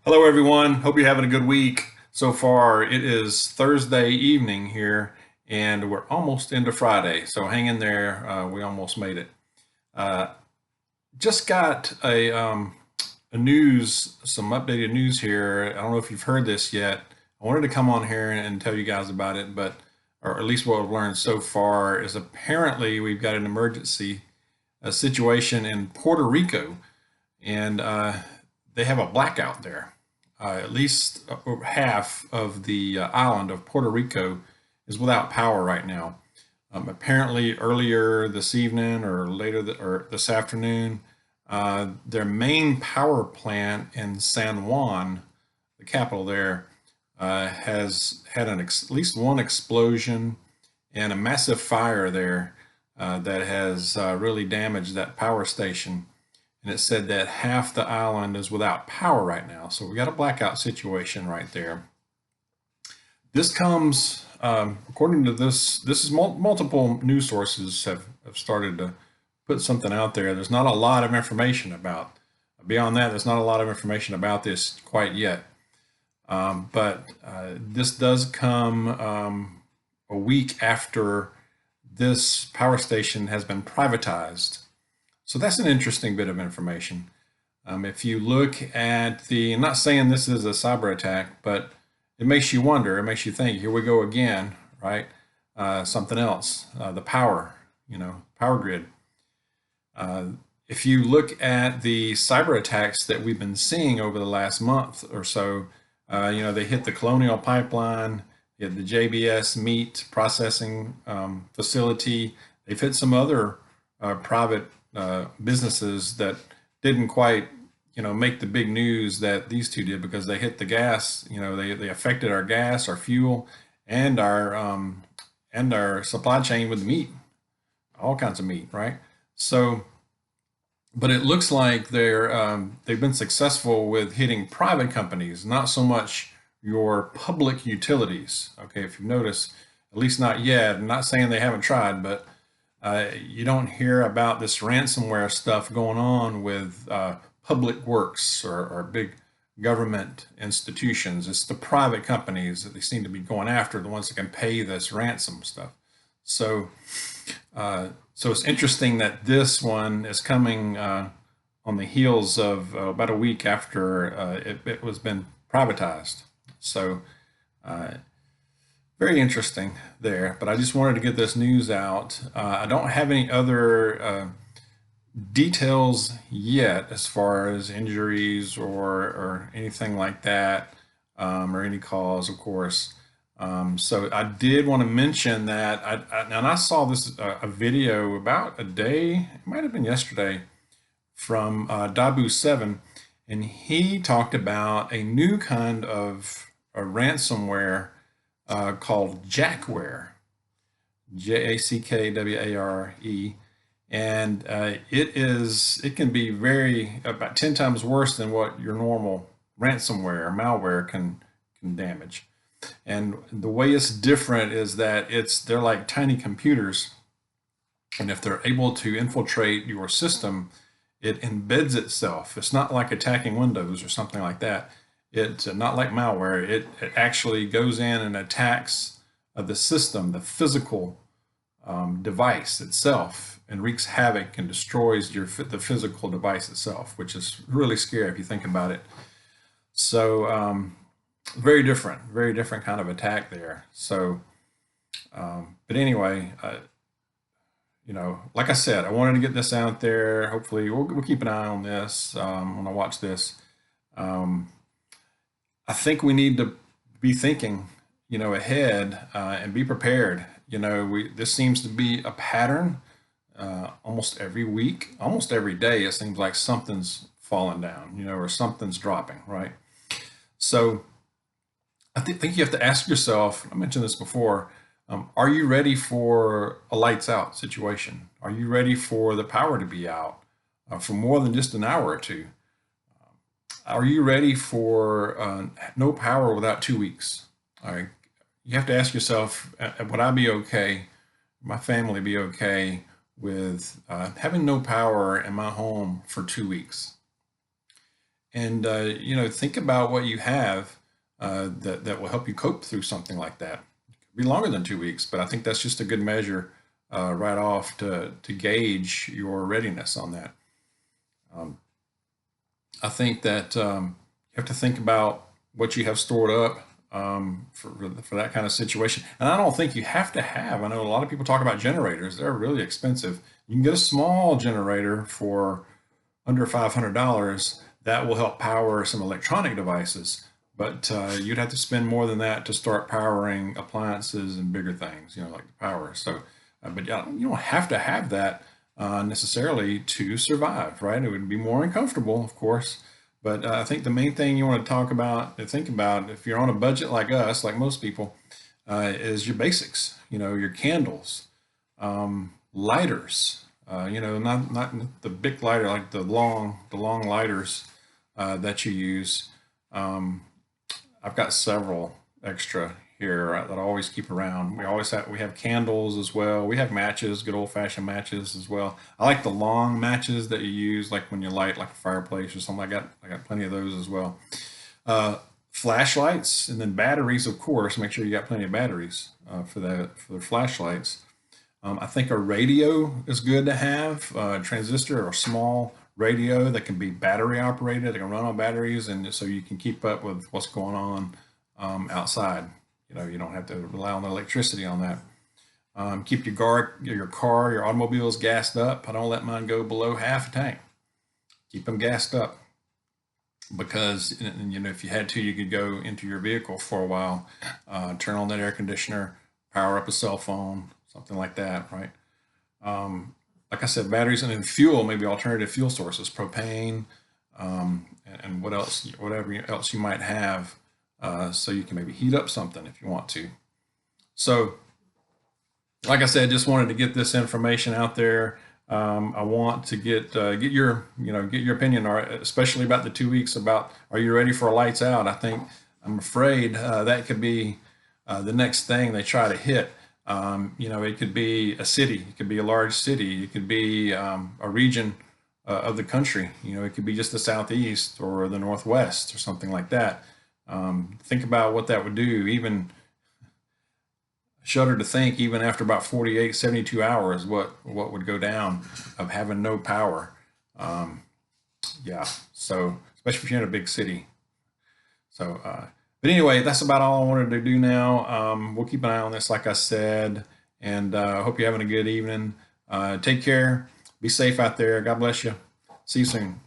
Hello, everyone. Hope you're having a good week so far. It is Thursday evening here, and we're almost into Friday. So hang in there. We almost made it. Uh, just got some updated news here. I don't know if you've heard this yet. I wanted to come on here and tell you guys about it, but or at least what I've learned so far is apparently we've got an emergency a situation in Puerto Rico, and they have a blackout there. At least half of the island of Puerto Rico is without power right now. Apparently, earlier this evening or or this afternoon, their main power plant in San Juan, the capital there, has had at least one explosion and a massive fire there that has really damaged that power station. And it said that half the island is without power right now. So we got a blackout situation right there. This comes, according to this is multiple news sources have started to put something out there. There's not a lot of information beyond that, there's not a lot of information about this quite yet. But this does come a week after this power station has been privatized. So that's an interesting bit of information. If you look at I'm not saying this is a cyber attack, but it makes you wonder, it makes you think, here we go again, right? Something else, the power grid. If you look at the cyber attacks that we've been seeing over the last month or so, they hit the Colonial Pipeline, they hit the JBS meat processing facility. They've hit some other private businesses that didn't quite, make the big news that these two did because they hit the gas. They affected our gas, our fuel, and our supply chain with meat, all kinds of meat, right? So, but it looks like they've been successful with hitting private companies, not so much your public utilities. Okay, if you notice, at least not yet. I'm not saying they haven't tried, but you don't hear about this ransomware stuff going on with public works or big government institutions. It's the private companies that they seem to be going after, the ones that can pay this ransom stuff. So, so it's interesting that this one is coming on the heels of about a week after it was been privatized. So, very interesting there, but I just wanted to get this news out. I don't have any other details yet as far as injuries or anything like that, or any cause, of course. So I did want to mention that and I saw this a video about a day, it might have been yesterday, from Dabu7, and he talked about a new kind of a ransomware called Jackware, Jackware, and it can be about 10 times worse than what your normal ransomware or malware can damage. And the way it's different is that they're like tiny computers, and if they're able to infiltrate your system, it embeds itself. It's not like attacking Windows or something like that. It's not like malware. It actually goes in and attacks the system, the physical device itself, and wreaks havoc and destroys the physical device itself, which is really scary if you think about it. So very different kind of attack there. So, but anyway, like I said, I wanted to get this out there. Hopefully, we'll keep an eye on this when I watch this. I think we need to be thinking, ahead and be prepared. This seems to be a pattern almost every week, almost every day. It seems like something's falling down, or something's dropping, right? So I think you have to ask yourself, I mentioned this before, are you ready for a lights out situation? Are you ready for the power to be out for more than just an hour or two? Are you ready for no power without 2 weeks? All right. You have to ask yourself, would I be okay, my family be okay with having no power in my home for 2 weeks? and think about what you have that will help you cope through something like that. It could be longer than 2 weeks, but I think that's just a good measure right off to gauge your readiness on that. Um, I think that you have to think about what you have stored up for that kind of situation. And I don't think you have to have, I know a lot of people talk about generators. They're really expensive. You can get a small generator for under $500 that will help power some electronic devices. But you'd have to spend more than that to start powering appliances and bigger things, like the power. So, but you don't have to have that necessarily to survive, right? It would be more uncomfortable, of course. But I think the main thing you want to talk about and think about, if you're on a budget like us, like most people, is your basics. Your candles, lighters. Not the big lighter, like the long lighters that you use. I've got several extra here that I always keep around. We have candles as well. We have matches, good old fashioned matches as well. I like the long matches that you use, like when you light like a fireplace or something. I got plenty of those as well. Flashlights, and then batteries, of course. Make sure you got plenty of batteries for the flashlights. I think a radio is good to have, a transistor or a small radio that can be battery operated. They can run on batteries, and so you can keep up with what's going on outside. You don't have to rely on the electricity on that. Keep your automobiles gassed up. I don't let mine go below half a tank. Keep them gassed up, because if you had to, you could go into your vehicle for a while, turn on that air conditioner, power up a cell phone, something like that, right? Like I said, batteries, and then fuel, maybe alternative fuel sources, propane, and whatever else you might have, so you can maybe heat up something if you want to. So, like I said, just wanted to get this information out there. I want to get your opinion, or especially about the 2 weeks. About, are you ready for a lights out? I'm afraid that could be the next thing they try to hit. It could be a city, it could be a large city, it could be a region of the country. It could be just the Southeast or the Northwest or something like that. Think about what that would do. Even shudder to think, even after about 48, 72 hours, what would go down of having no power. Yeah, so especially if you're in a big city. So, but anyway, that's about all I wanted to do now. We'll keep an eye on this, like I said, and I hope you're having a good evening. Take care. Be safe out there. God bless you. See you soon.